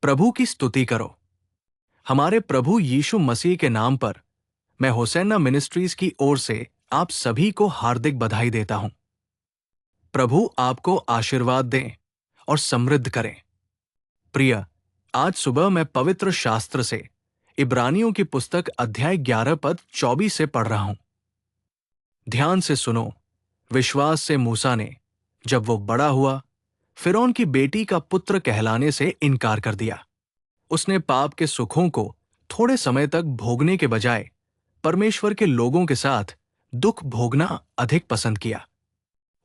प्रभु की स्तुति करो। हमारे प्रभु यीशु मसीह के नाम पर मैं होसैना मिनिस्ट्रीज की ओर से आप सभी को हार्दिक बधाई देता हूं। प्रभु आपको आशीर्वाद दें और समृद्ध करें। प्रिय, आज सुबह मैं पवित्र शास्त्र से इब्रानियों की पुस्तक अध्याय 11 पद 24 से पढ़ रहा हूं। ध्यान से सुनो। विश्वास से मूसा ने, जब वो बड़ा हुआ, फिरौन की बेटी का पुत्र कहलाने से इनकार कर दिया। उसने पाप के सुखों को थोड़े समय तक भोगने के बजाय परमेश्वर के लोगों के साथ दुख भोगना अधिक पसंद किया।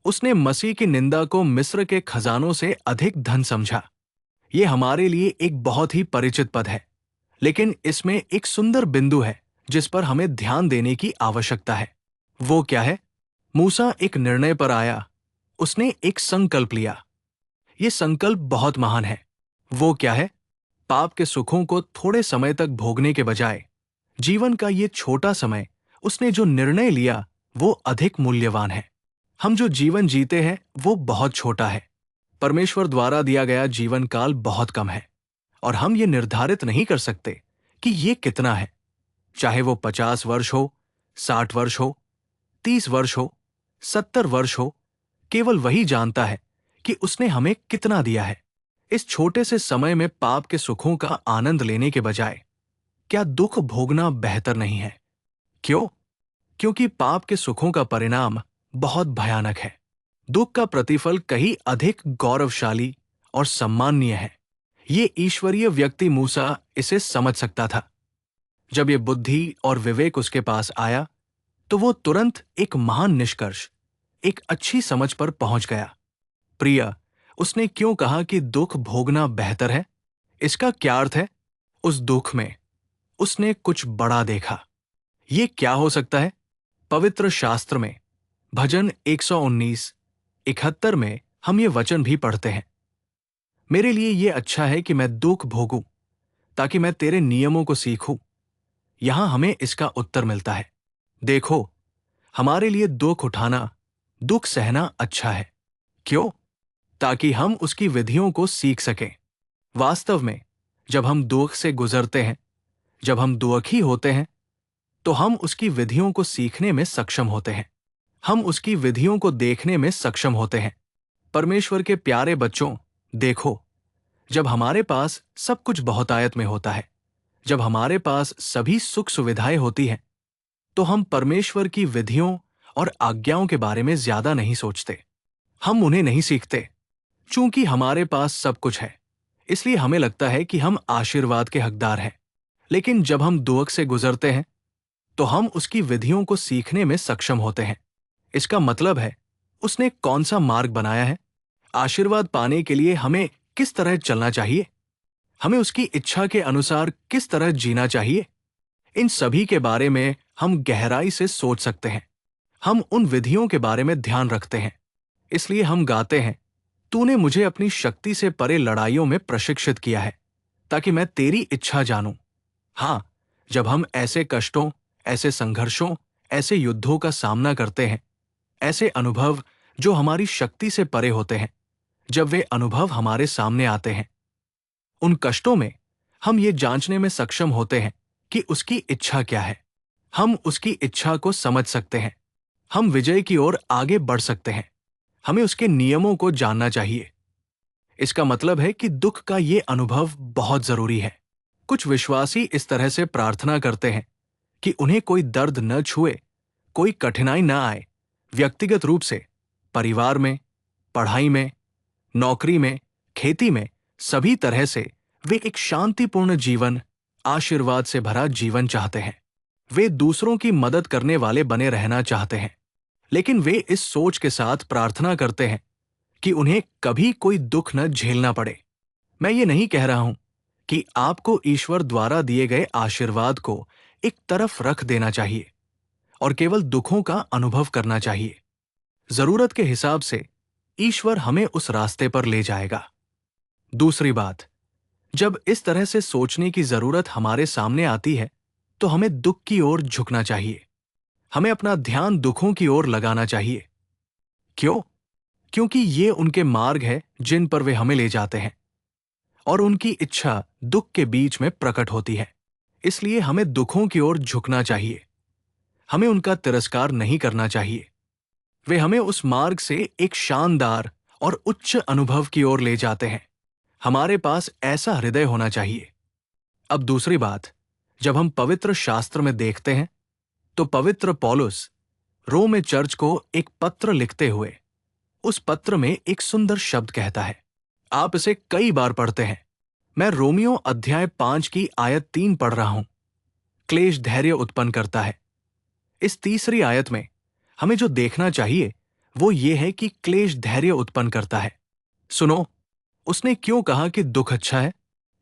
उसने मसीह की निंदा को मिस्र के खजानों से अधिक धन समझा। ये हमारे लिए एक बहुत ही परिचित पद है, लेकिन इसमें एक सुंदर बिंदु है जिस पर हमें ध्यान देने की आवश्यकता है। वो क्या है? मूसा एक निर्णय पर आया। उसने एक संकल्प लिया। ये संकल्प बहुत महान है। वो क्या है? पाप के सुखों को थोड़े समय तक भोगने के बजाय जीवन का ये छोटा समय उसने जो निर्णय लिया वो अधिक मूल्यवान है। हम जो जीवन जीते हैं वो बहुत छोटा है। परमेश्वर द्वारा दिया गया जीवन काल बहुत कम है और हम ये निर्धारित नहीं कर सकते कि ये कितना है। चाहे वो 50 वर्ष हो, 60 वर्ष हो, 30 वर्ष हो, 70 वर्ष हो, केवल वही जानता है कि उसने हमें कितना दिया है। इस छोटे से समय में पाप के सुखों का आनंद लेने के बजाय क्या दुख भोगना बेहतर नहीं है? क्यों? क्योंकि पाप के सुखों का परिणाम बहुत भयानक है। दुख का प्रतिफल कहीं अधिक गौरवशाली और सम्माननीय है। ये ईश्वरीय व्यक्ति मूसा इसे समझ सकता था। जब ये बुद्धि और विवेक उसके पास आया तो वो तुरंत एक महान निष्कर्ष, एक अच्छी समझ पर पहुंच गया। प्रिय, उसने क्यों कहा कि दुख भोगना बेहतर है? इसका क्या अर्थ है? उस दुख में उसने कुछ बड़ा देखा। ये क्या हो सकता है? पवित्र शास्त्र में भजन 119, 71 में हम ये वचन भी पढ़ते हैं। मेरे लिए ये अच्छा है कि मैं दुख भोगूं ताकि मैं तेरे नियमों को सीखूं। यहां हमें इसका उत्तर मिलता है। देखो, हमारे लिए दुख उठाना, दुख सहना अच्छा है। क्यों? ताकि हम उसकी विधियों को सीख सकें। वास्तव में जब हम दुख से गुजरते हैं, जब हम दुखी होते हैं, तो हम उसकी विधियों को सीखने में सक्षम होते हैं। हम उसकी विधियों को देखने में सक्षम होते हैं। परमेश्वर के प्यारे बच्चों, देखो, जब हमारे पास सब कुछ बहुतायत में होता है, जब हमारे पास सभी सुख सुविधाएं होती हैं, तो हम परमेश्वर की विधियों और आज्ञाओं के बारे में ज्यादा नहीं सोचते। हम उन्हें नहीं सीखते। चूंकि हमारे पास सब कुछ है, इसलिए हमें लगता है कि हम आशीर्वाद के हकदार हैं। लेकिन जब हम दुख से गुजरते हैं, तो हम उसकी विधियों को सीखने में सक्षम होते हैं। इसका मतलब है, उसने कौन सा मार्ग बनाया है, आशीर्वाद पाने के लिए हमें किस तरह चलना चाहिए, हमें उसकी इच्छा के अनुसार किस तरह जीना चाहिए। इन सभी के बारे में हम गहराई से सोच सकते हैं। हम उन विधियों के बारे में ध्यान रखते हैं। इसलिए हम गाते हैं, तूने मुझे अपनी शक्ति से परे लड़ाइयों में प्रशिक्षित किया है ताकि मैं तेरी इच्छा जानूं। हां, जब हम ऐसे कष्टों, ऐसे संघर्षों, ऐसे युद्धों का सामना करते हैं, ऐसे अनुभव जो हमारी शक्ति से परे होते हैं, जब वे अनुभव हमारे सामने आते हैं, उन कष्टों में हम ये जांचने में सक्षम होते हैं कि उसकी इच्छा क्या है। हम उसकी इच्छा को समझ सकते हैं। हम विजय की ओर आगे बढ़ सकते हैं। हमें उसके नियमों को जानना चाहिए। इसका मतलब है कि दुख का ये अनुभव बहुत जरूरी है। कुछ विश्वासी इस तरह से प्रार्थना करते हैं कि उन्हें कोई दर्द न छुए, कोई कठिनाई न आए, व्यक्तिगत रूप से, परिवार में, पढ़ाई में, नौकरी में, खेती में, सभी तरह से वे एक शांतिपूर्ण जीवन, आशीर्वाद से भरा जीवन चाहते हैं। वे दूसरों की मदद करने वाले बने रहना चाहते हैं। लेकिन वे इस सोच के साथ प्रार्थना करते हैं कि उन्हें कभी कोई दुख न झेलना पड़े। मैं ये नहीं कह रहा हूं कि आपको ईश्वर द्वारा दिए गए आशीर्वाद को एक तरफ रख देना चाहिए और केवल दुखों का अनुभव करना चाहिए। जरूरत के हिसाब से ईश्वर हमें उस रास्ते पर ले जाएगा। दूसरी बात, जब इस तरह से सोचने की जरूरत हमारे सामने आती है, तो हमें दुख की ओर झुकना चाहिए। हमें अपना ध्यान दुखों की ओर लगाना चाहिए। क्यों? क्योंकि ये उनके मार्ग हैं जिन पर वे हमें ले जाते हैं। और उनकी इच्छा दुख के बीच में प्रकट होती है। इसलिए हमें दुखों की ओर झुकना चाहिए। हमें उनका तिरस्कार नहीं करना चाहिए। वे हमें उस मार्ग से एक शानदार और उच्च अनुभव की ओर ले जाते हैं। हमारे पास ऐसा हृदय होना चाहिए। अब दूसरी बात, जब हम पवित्र शास्त्र में देखते हैं तो पवित्र पौलुस रोम चर्च को एक पत्र लिखते हुए उस पत्र में एक सुंदर शब्द कहता है। आप इसे कई बार पढ़ते हैं। मैं रोमियो अध्याय 5 की आयत 3 पढ़ रहा हूं। क्लेश धैर्य उत्पन्न करता है। इस तीसरी आयत में हमें जो देखना चाहिए वो ये है कि क्लेश धैर्य उत्पन्न करता है। सुनो, उसने क्यों कहा कि दुख अच्छा है?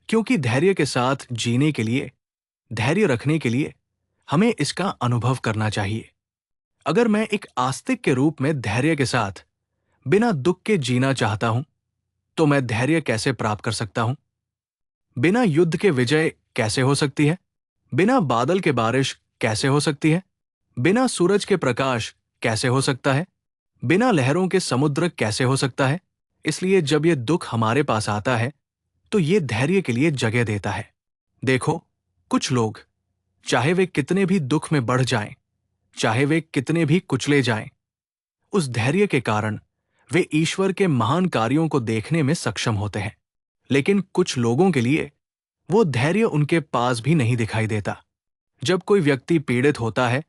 क्योंकि धैर्य के साथ जीने के लिए, धैर्य रखने के लिए हमें इसका अनुभव करना चाहिए। अगर मैं एक आस्तिक के रूप में धैर्य के साथ बिना दुख के जीना चाहता हूं तो मैं धैर्य कैसे प्राप्त कर सकता हूं? बिना युद्ध के विजय कैसे हो सकती है? बिना बादल के बारिश कैसे हो सकती है? बिना सूरज के प्रकाश कैसे हो सकता है? बिना लहरों के समुद्र कैसे हो सकता है? इसलिए जब ये दुख हमारे पास आता है तो ये धैर्य के लिए जगह देता है। देखो, कुछ लोग, चाहे वे कितने भी दुख में बढ़ जाएं, चाहे वे कितने भी कुचले जाएं, उस धैर्य के कारण वे ईश्वर के महान कार्यों को देखने में सक्षम होते हैं। लेकिन कुछ लोगों के लिए वो धैर्य उनके पास भी नहीं दिखाई देता। जब कोई व्यक्ति पीड़ित होता है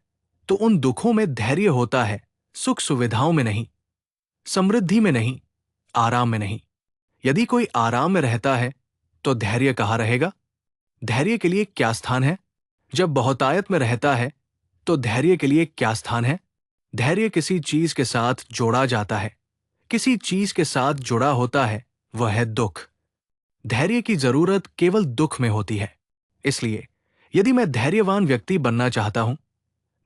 तो उन दुखों में धैर्य होता है, सुख सुविधाओं में नहीं, समृद्धि में नहीं, आराम में नहीं। यदि कोई आराम में रहता है तो धैर्य कहाँ रहेगा? धैर्य के लिए क्या स्थान है? जब बहुतायत में रहता है तो धैर्य के लिए क्या स्थान है? धैर्य किसी चीज के साथ जोड़ा जाता है, किसी चीज के साथ जुड़ा होता है, वह है दुख। धैर्य की जरूरत केवल दुख में होती है। इसलिए यदि मैं धैर्यवान व्यक्ति बनना चाहता हूं,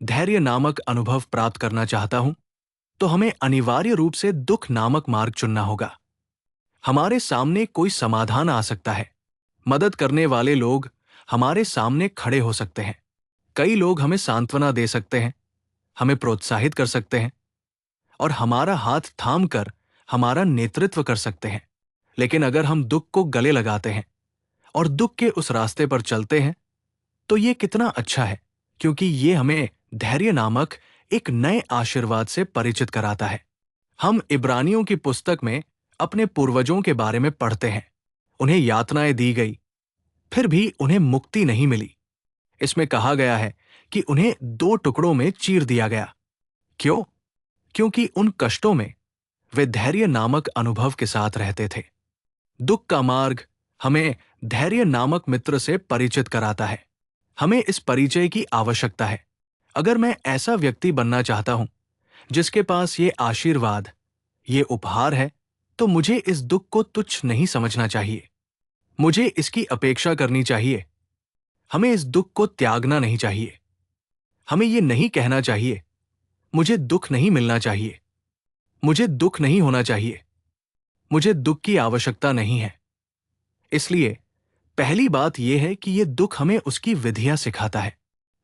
धैर्य नामक अनुभव प्राप्त करना चाहता हूं, तो हमें अनिवार्य रूप से दुख नामक मार्ग चुनना होगा। हमारे सामने कोई समाधान आ सकता है, मदद करने वाले लोग हमारे सामने खड़े हो सकते हैं, कई लोग हमें सांत्वना दे सकते हैं, हमें प्रोत्साहित कर सकते हैं और हमारा हाथ थाम कर हमारा नेतृत्व कर सकते हैं। लेकिन अगर हम दुख को गले लगाते हैं और दुख के उस रास्ते पर चलते हैं तो ये कितना अच्छा है, क्योंकि ये हमें धैर्य नामक एक नए आशीर्वाद से परिचित कराता है। हम इब्रानियों की पुस्तक में अपने पूर्वजों के बारे में पढ़ते हैं। उन्हें यातनाएं दी गई, फिर भी उन्हें मुक्ति नहीं मिली। इसमें कहा गया है कि उन्हें 2 टुकड़ों में चीर दिया गया। क्यों? क्योंकि उन कष्टों में वे धैर्य नामक अनुभव के साथ रहते थे। दुख का मार्ग हमें धैर्य नामक मित्र से परिचित कराता है। हमें इस परिचय की आवश्यकता है। अगर मैं ऐसा व्यक्ति बनना चाहता हूं जिसके पास ये आशीर्वाद, ये उपहार है, तो मुझे इस दुख को तुच्छ नहीं समझना चाहिए। मुझे इसकी अपेक्षा करनी चाहिए। हमें इस दुख को त्यागना नहीं चाहिए। हमें ये नहीं कहना चाहिए, मुझे दुख नहीं मिलना चाहिए, मुझे दुख नहीं होना चाहिए, मुझे दुख की आवश्यकता नहीं है। इसलिए पहली बात यह है कि यह दुख हमें उसकी विधियां सिखाता है।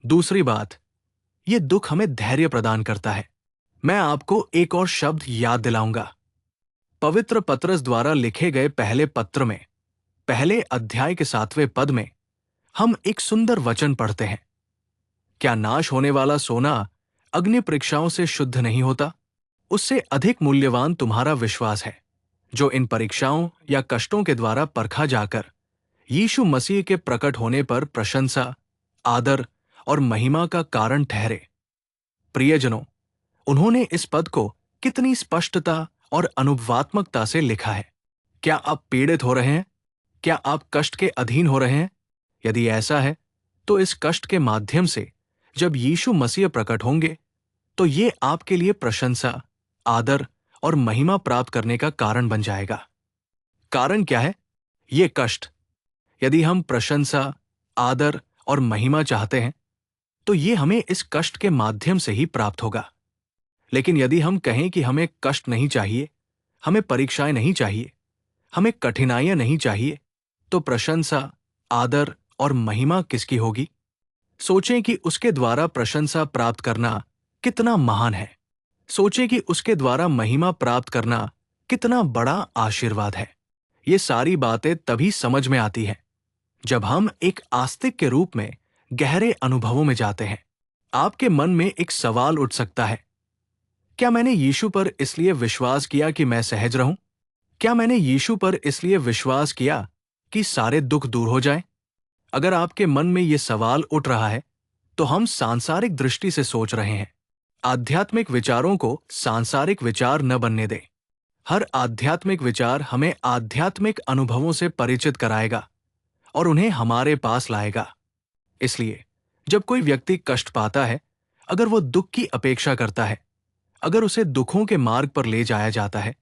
दूसरी बात, यह दुख हमें धैर्य प्रदान करता है। मैं आपको एक और शब्द याद दिलाऊंगा। पवित्र पतरस द्वारा लिखे गए पहले पत्र में पहले अध्याय के 7वें पद में हम एक सुंदर वचन पढ़ते हैं। क्या नाश होने वाला सोना अग्नि परीक्षाओं से शुद्ध नहीं होता? उससे अधिक मूल्यवान तुम्हारा विश्वास है, जो इन परीक्षाओं या कष्टों के द्वारा परखा जाकर यीशु मसीह के प्रकट होने पर प्रशंसा, आदर और महिमा का कारण ठहरे। प्रियजनों, उन्होंने इस पद को कितनी स्पष्टता और अनुभवात्मकता से लिखा है। क्या आप पीड़ित हो रहे हैं? क्या आप कष्ट के अधीन हो रहे हैं? यदि ऐसा है तो इस कष्ट के माध्यम से जब यीशु मसीह प्रकट होंगे तो ये आपके लिए प्रशंसा, आदर और महिमा प्राप्त करने का कारण बन जाएगा। कारण क्या है? ये कष्ट। यदि हम प्रशंसा, आदर और महिमा चाहते हैं तो ये हमें इस कष्ट के माध्यम से ही प्राप्त होगा। लेकिन यदि हम कहें कि हमें कष्ट नहीं चाहिए, हमें परीक्षाएं नहीं चाहिए, हमें कठिनाइयां नहीं चाहिए, तो प्रशंसा, आदर और महिमा किसकी होगी? सोचें कि उसके द्वारा प्रशंसा प्राप्त करना कितना महान है। सोचें कि उसके द्वारा महिमा प्राप्त करना कितना बड़ा आशीर्वाद है। ये सारी बातें तभी समझ में आती हैं जब हम एक आस्तिक के रूप में गहरे अनुभवों में जाते हैं। आपके मन में एक सवाल उठ सकता है, क्या मैंने यीशु पर इसलिए विश्वास किया कि मैं सहज रहूं? क्या मैंने यीशु पर इसलिए विश्वास किया कि सारे दुख दूर हो जाएं? अगर आपके मन में ये सवाल उठ रहा है, तो हम सांसारिक दृष्टि से सोच रहे हैं। आध्यात्मिक विचारों को सांसारिक विचार न बनने दें। हर आध्यात्मिक विचार हमें आध्यात्मिक अनुभवों से परिचित कराएगा और उन्हें हमारे पास लाएगा। इसलिए जब कोई व्यक्ति कष्ट पाता है, अगर वो दुख की अपेक्षा करता है, अगर उसे दुखों के मार्ग पर ले जाया जाता है,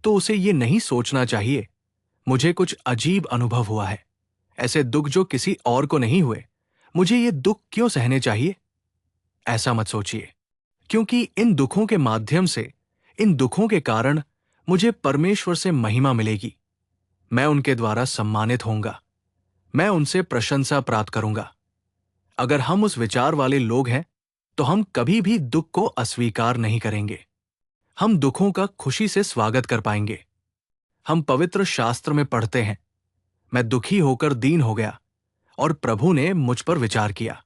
तो उसे ये नहीं सोचना चाहिए, मुझे कुछ अजीब अनुभव हुआ है, ऐसे दुख जो किसी और को नहीं हुए, मुझे ये दुख क्यों सहने चाहिए? ऐसा मत सोचिए, क्योंकि इन दुखों के माध्यम से, इन दुखों के कारण मुझे परमेश्वर से महिमा मिलेगी। मैं उनके द्वारा सम्मानित होऊंगा, मैं उनसे प्रशंसा प्राप्त करूंगा। अगर हम उस विचार वाले लोग हैं, तो हम कभी भी दुख को अस्वीकार नहीं करेंगे। हम दुखों का खुशी से स्वागत कर पाएंगे। हम पवित्र शास्त्र में पढ़ते हैं, मैं दुखी होकर दीन हो गया और प्रभु ने मुझ पर विचार किया।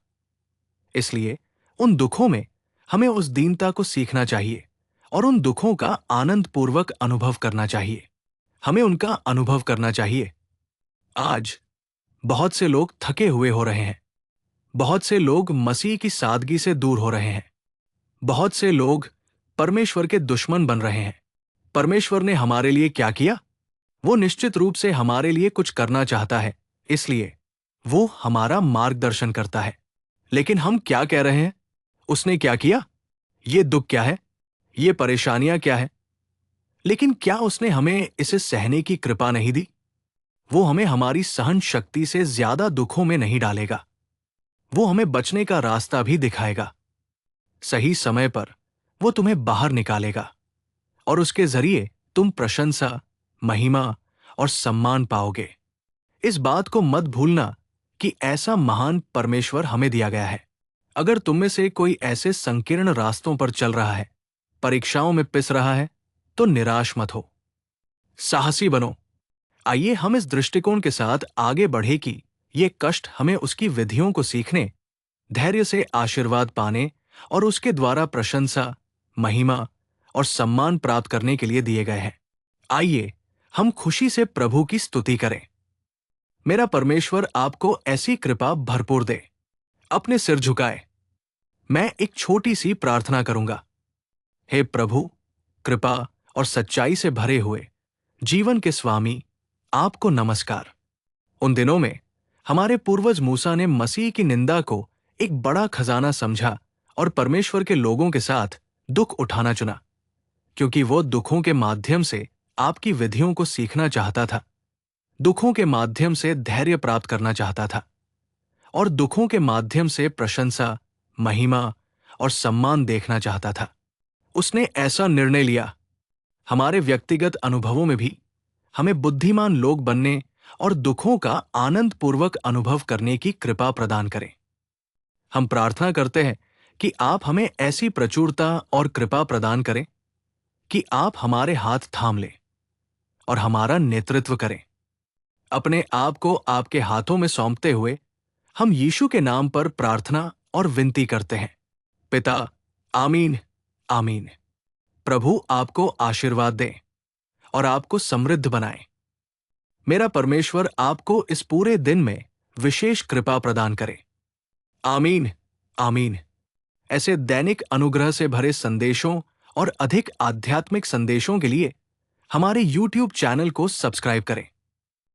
इसलिए उन दुखों में हमें उस दीनता को सीखना चाहिए और उन दुखों का आनंद पूर्वक अनुभव करना चाहिए। हमें उनका अनुभव करना चाहिए। आज बहुत से लोग थके हुए हो रहे हैं। बहुत से लोग मसीह की सादगी से दूर हो रहे हैं। बहुत से लोग परमेश्वर के दुश्मन बन रहे हैं। परमेश्वर ने हमारे लिए क्या किया? वो निश्चित रूप से हमारे लिए कुछ करना चाहता है, इसलिए वो हमारा मार्गदर्शन करता है। लेकिन हम क्या कह रहे हैं? उसने क्या किया? ये दुख क्या है? ये परेशानियां क्या है? लेकिन क्या उसने हमें इसे सहने की कृपा नहीं दी? वो हमें हमारी सहन शक्ति से ज्यादा दुखों में नहीं डालेगा। वो हमें बचने का रास्ता भी दिखाएगा। सही समय पर वो तुम्हें बाहर निकालेगा और उसके जरिए तुम प्रशंसा, महिमा और सम्मान पाओगे। इस बात को मत भूलना कि ऐसा महान परमेश्वर हमें दिया गया है। अगर तुम में से कोई ऐसे संकीर्ण रास्तों पर चल रहा है, परीक्षाओं में पिस रहा है, तो निराश मत हो, साहसी बनो। आइए हम इस दृष्टिकोण के साथ आगे बढ़े कि ये कष्ट हमें उसकी विधियों को सीखने, धैर्य से आशीर्वाद पाने और उसके द्वारा प्रशंसा, महिमा और सम्मान प्राप्त करने के लिए दिए गए हैं। आइए हम खुशी से प्रभु की स्तुति करें। मेरा परमेश्वर आपको ऐसी कृपा भरपूर दे। अपने सिर झुकाए। मैं एक छोटी सी प्रार्थना करूंगा। हे प्रभु, कृपा और सच्चाई से भरे हुए जीवन के स्वामी, आपको नमस्कार। उन दिनों में हमारे पूर्वज मूसा ने मसीह की निंदा को एक बड़ा खजाना समझा और परमेश्वर के लोगों के साथ दुख उठाना चुना, क्योंकि वो दुखों के माध्यम से आपकी विधियों को सीखना चाहता था, दुखों के माध्यम से धैर्य प्राप्त करना चाहता था और दुखों के माध्यम से प्रशंसा, महिमा और सम्मान देखना चाहता था। उसने ऐसा निर्णय लिया। हमारे व्यक्तिगत अनुभवों में भी हमें बुद्धिमान लोग बनने और दुखों का आनंद पूर्वक अनुभव करने की कृपा प्रदान करें। हम प्रार्थना करते हैं कि आप हमें ऐसी प्रचुरता और कृपा प्रदान करें कि आप हमारे हाथ थाम लें और हमारा नेतृत्व करें। अपने आप को आपके हाथों में सौंपते हुए हम यीशु के नाम पर प्रार्थना और विनती करते हैं। पिता, आमीन, आमीन। प्रभु आपको आशीर्वाद दें और आपको समृद्ध बनाए। मेरा परमेश्वर आपको इस पूरे दिन में विशेष कृपा प्रदान करे। आमीन, आमीन। ऐसे दैनिक अनुग्रह से भरे संदेशों और अधिक आध्यात्मिक संदेशों के लिए हमारे YouTube चैनल को सब्सक्राइब करें।